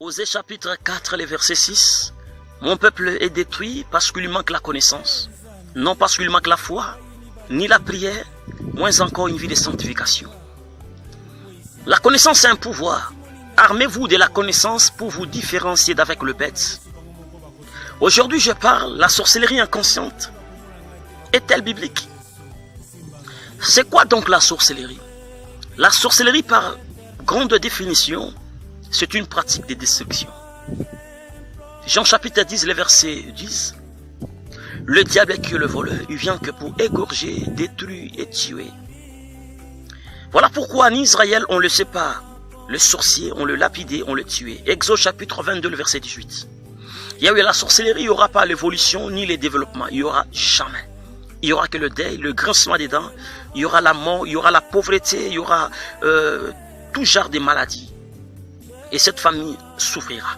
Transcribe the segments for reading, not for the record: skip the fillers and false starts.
Osée chapitre 4, le verset 6. Mon peuple est détruit parce qu'il lui manque la connaissance, non parce qu'il lui manque la foi, ni la prière, moins encore une vie de sanctification. La connaissance est un pouvoir. Armez-vous de la connaissance pour vous différencier d'avec le bête. Aujourd'hui, je parle, la sorcellerie inconsciente est-elle biblique? C'est quoi donc la sorcellerie? La sorcellerie, par grande définition, c'est une pratique de destruction. Jean chapitre 10, le verset 10. Le diable est que le voleur, il vient que pour égorger, détruire et tuer. Voilà pourquoi en Israël, on ne le sait pas. Le sorcier, on le lapidait, on le tuait. Exode chapitre 22, le verset 18. Il y a eu la sorcellerie, il n'y aura pas l'évolution ni le développement. Il n'y aura jamais. Il n'y aura que le deuil, le grincement des dents. Il y aura la mort, il y aura la pauvreté, il y aura tout genre de maladies. Et cette famille souffrira.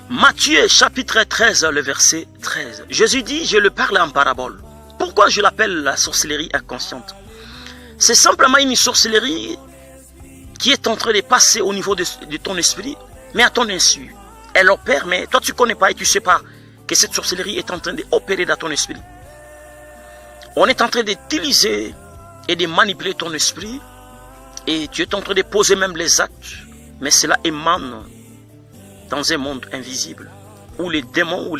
Matthieu chapitre 13, le verset 13. Jésus dit, je le parle en parabole. Pourquoi je l'appelle la sorcellerie inconsciente? C'est simplement une sorcellerie qui est en train de passer au niveau de ton esprit, mais à ton insu. Elle opère, mais toi tu ne connais pas et tu ne sais pas que cette sorcellerie est en train d'opérer dans ton esprit. On est en train d'utiliser et de manipuler ton esprit, et tu es en train de poser même les actes, mais cela émane dans un monde invisible, où les démons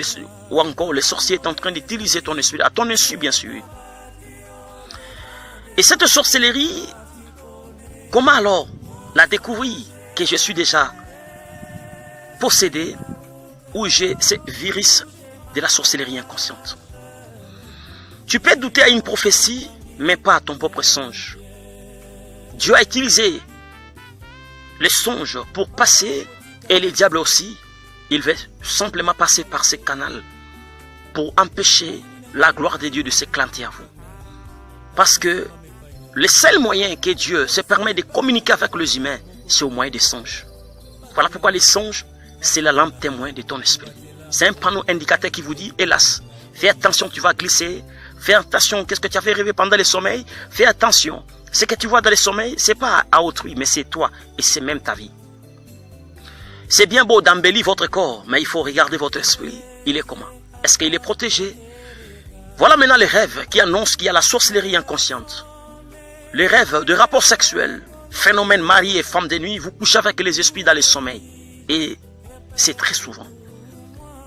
ou encore les sorciers sont en train d'utiliser ton esprit, à ton insu bien sûr. Et cette sorcellerie, comment alors la découvrir que je suis déjà possédé ou j'ai ce virus de la sorcellerie inconsciente? Tu peux douter à une prophétie, mais pas à ton propre songe. Dieu a utilisé les songes pour passer, et les diables aussi. Il veut simplement passer par ces canaux pour empêcher la gloire de Dieu de s'éclater à vous. Parce que le seul moyen que Dieu se permet de communiquer avec les humains, c'est au moyen des songes. Voilà pourquoi les songes, c'est la lampe témoin de ton esprit. C'est un panneau indicateur qui vous dit, hélas, fais attention, tu vas glisser. Fais attention, qu'est-ce que tu as fait rêver pendant le sommeil? Fais attention. Ce que tu vois dans le sommeil, ce n'est pas à autrui, mais c'est toi et c'est même ta vie. C'est bien beau d'embellir votre corps, mais il faut regarder votre esprit. Il est comment? Est-ce qu'il est protégé? Voilà maintenant les rêves qui annoncent qu'il y a la sorcellerie inconsciente. Les rêves de rapports sexuels, phénomène mari et femme de nuit, vous couchez avec les esprits dans le sommeil. Et c'est très souvent.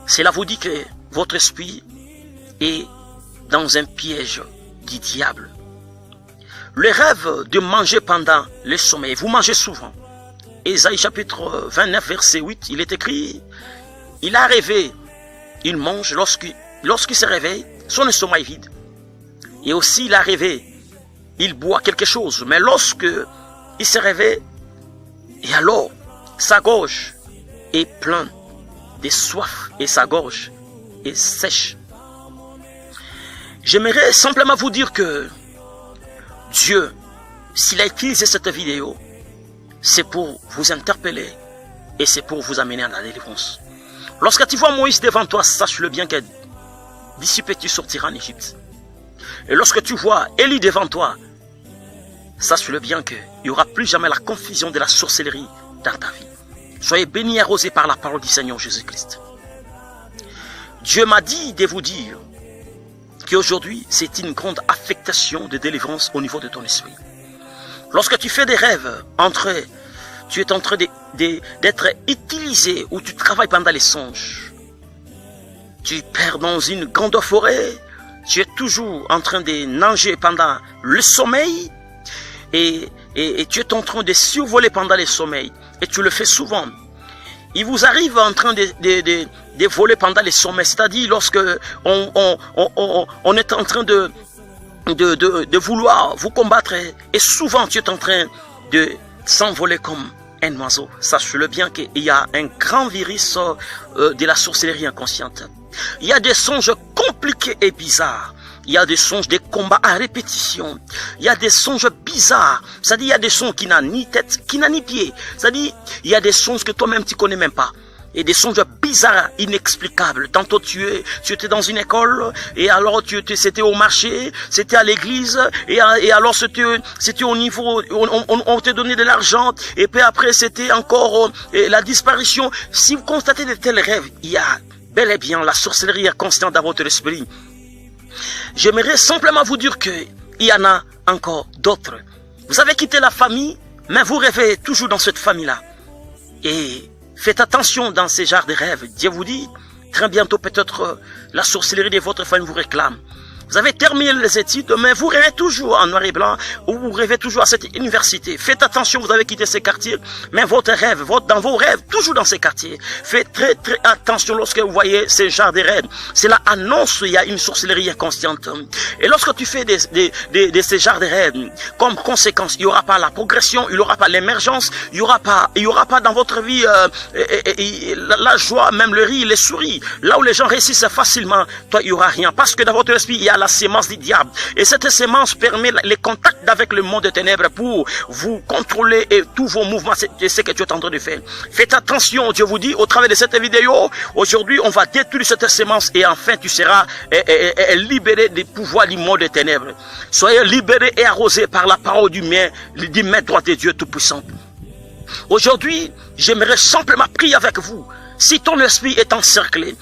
Cela vous dit que votre esprit est dans un piège du diable. Le rêve de manger pendant le sommeil, vous mangez souvent. Ésaïe chapitre 29 verset 8, il est écrit, il a rêvé, il mange lorsqu'il se réveille, son estomac est vide. Et aussi il a rêvé, il boit quelque chose, mais lorsque il se réveille, et alors sa gorge est pleine de soif et sa gorge est sèche. J'aimerais simplement vous dire que Dieu, s'il a utilisé cette vidéo, c'est pour vous interpeller et c'est pour vous amener à la délivrance. Lorsque tu vois Moïse devant toi, sache-le bien que d'ici peu tu sortiras en Égypte. Et lorsque tu vois Élie devant toi, sache-le bien qu'il n'y aura plus jamais la confusion de la sorcellerie dans ta vie. Soyez bénis et arrosés par la parole du Seigneur Jésus-Christ. Dieu m'a dit de vous dire qu'aujourd'hui, c'est une grande affectation de délivrance au niveau de ton esprit. Lorsque tu fais des rêves, tu es en train d'être utilisé ou tu travailles pendant les songes. Tu perds dans une grande forêt, tu es toujours en train de nager pendant le sommeil et tu es en train de survoler pendant le sommeil et tu le fais souvent. Il vous arrive en train de voler pendant les sommets, c'est-à-dire lorsque on est en train de vouloir vous combattre et souvent tu es en train de s'envoler comme un oiseau. Sache-le bien qu'il y a un grand virus de la sorcellerie inconsciente. Il y a des songes compliqués et bizarres. Il y a des songes, des combats à répétition. Il y a des songes bizarres. C'est-à-dire, il y a des songes qui n'ont ni tête, qui n'ont ni pied. C'est-à-dire, il y a des songes que toi-même tu connais même pas. et des songes bizarres, inexplicables. Tantôt tu étais dans une école, et alors c'était au marché, c'était à l'église, et alors c'était au niveau, on te donnait de l'argent, et puis après c'était encore la disparition. Si vous constatez de tels rêves, il y a bel et bien la sorcellerie inconsciente dans votre esprit. J'aimerais simplement vous dire que il y en a encore d'autres. Vous avez quitté la famille, mais vous rêvez toujours dans cette famille-là. Et faites attention dans ces genres de rêves. Dieu vous dit, très bientôt peut-être la sorcellerie de votre famille vous réclame. Vous avez terminé les études, mais vous rêvez toujours en noir et blanc, ou vous rêvez toujours à cette université. Faites attention, vous avez quitté ces quartiers, mais votre rêve, dans vos rêves, toujours dans ces quartiers. Faites très très attention lorsque vous voyez ces genres de rêves. Cela annonce qu'il y a une sorcellerie inconsciente. Et lorsque tu fais de ces genres de rêves, comme conséquence, il n'y aura pas la progression, il n'y aura pas l'émergence, il n'y aura pas dans votre vie la joie, même le rire, les souris. Là où les gens réussissent facilement, toi, il n'y aura rien. Parce que dans votre esprit, il y a la sémence du diable. Et cette sémence permet les contacts avec le monde des ténèbres pour vous contrôler et tous vos mouvements. C'est ce que tu es en train de faire. Faites attention, Dieu vous dit, au travers de cette vidéo, aujourd'hui, on va détruire cette sémence et enfin tu seras libéré des pouvoirs du monde des ténèbres. Soyez libérés et arrosés par la parole du main droit de Dieu Tout-Puissant. Aujourd'hui, j'aimerais simplement prier avec vous. Si ton esprit est encerclé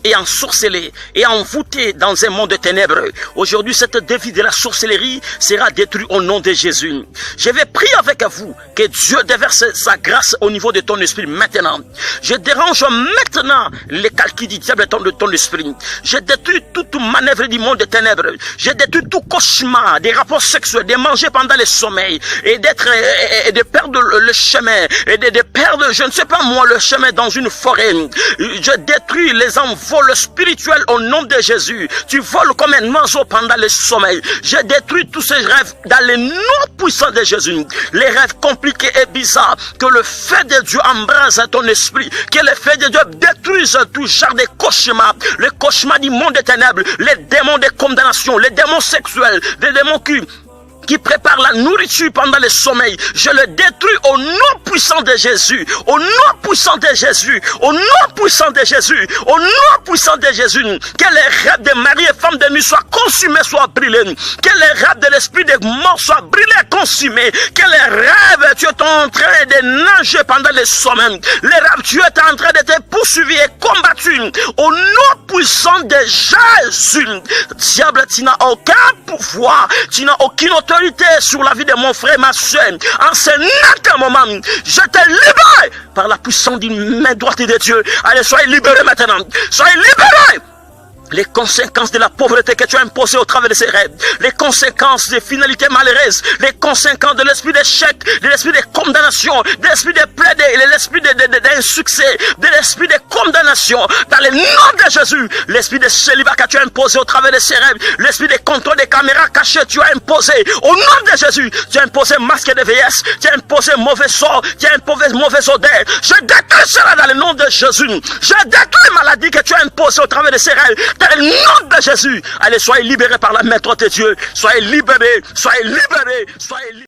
et ensorcelé et envoûté dans un monde de ténèbres, aujourd'hui cette défi de la sorcellerie sera détruite au nom de Jésus. Je vais prier avec vous que Dieu déverse sa grâce au niveau de ton esprit maintenant. Je dérange maintenant les calculs du diable de ton esprit. Je détruis toute manœuvre du monde des ténèbres. Je détruis tout cauchemar, des rapports sexuels, de manger pendant le sommeil et de perdre le chemin et de perdre, je ne sais pas moi, le chemin dans une forêt. Je détruis les envols spirituels au nom de Jésus. Tu voles comme un oiseau pendant le sommeil. Je détruis tous ces rêves dans le nom puissant de Jésus. Les rêves compliqués et bizarres. Que le feu de Dieu embrase ton esprit. Que le feu de Dieu détruise tout genre de cauchemars. Le cauchemar du monde des ténèbres. Les démons de condamnation. Les démons sexuels. Les démons qui prépare la nourriture pendant le sommeil. Je le détruis au nom puissant de Jésus. Au nom puissant de Jésus. Au nom puissant de Jésus. Au nom puissant de Jésus. Que les rêves de mari et femme de nuit soient consumés, soient brûlés. Que les rêves de l'esprit de mort soient brûlés et consumés. Que les rêves, tu es en train de nager pendant le sommeil. Les rêves, tu es en train de te poursuivre et combattu. Au nom puissant de Jésus. Diable, tu n'as aucun pouvoir. Tu n'as aucune autorité sur la vie de mon frère, ma soeur. En ce moment, je te libère par la puissance d'une main droite de Dieu. Allez, soyez libérés maintenant. Soyez libérés. Les conséquences de la pauvreté que tu as imposée au travers de ces rêves, les conséquences des finalités malheureuses, les conséquences de l'esprit d'échec, de l'esprit de condamnation, de l'esprit de plaider, de l'esprit d'insuccès, de l'esprit de condamnation, dans le nom de Jésus, l'esprit de célibat que tu as imposé au travers de ces rêves, l'esprit de contrôle des caméras cachées, tu as imposé, au nom de Jésus, tu as imposé masque de vieillesse, tu as imposé mauvais sort, tu as imposé mauvais odeur, je détruis cela dans le nom de Jésus, je détruis maladie que tu as imposée au travers de ces rêves, dans le nom de Jésus. Allez, soyez libérés par la main droite de Dieu. Soyez libérés, soyez libérés, soyez libérés.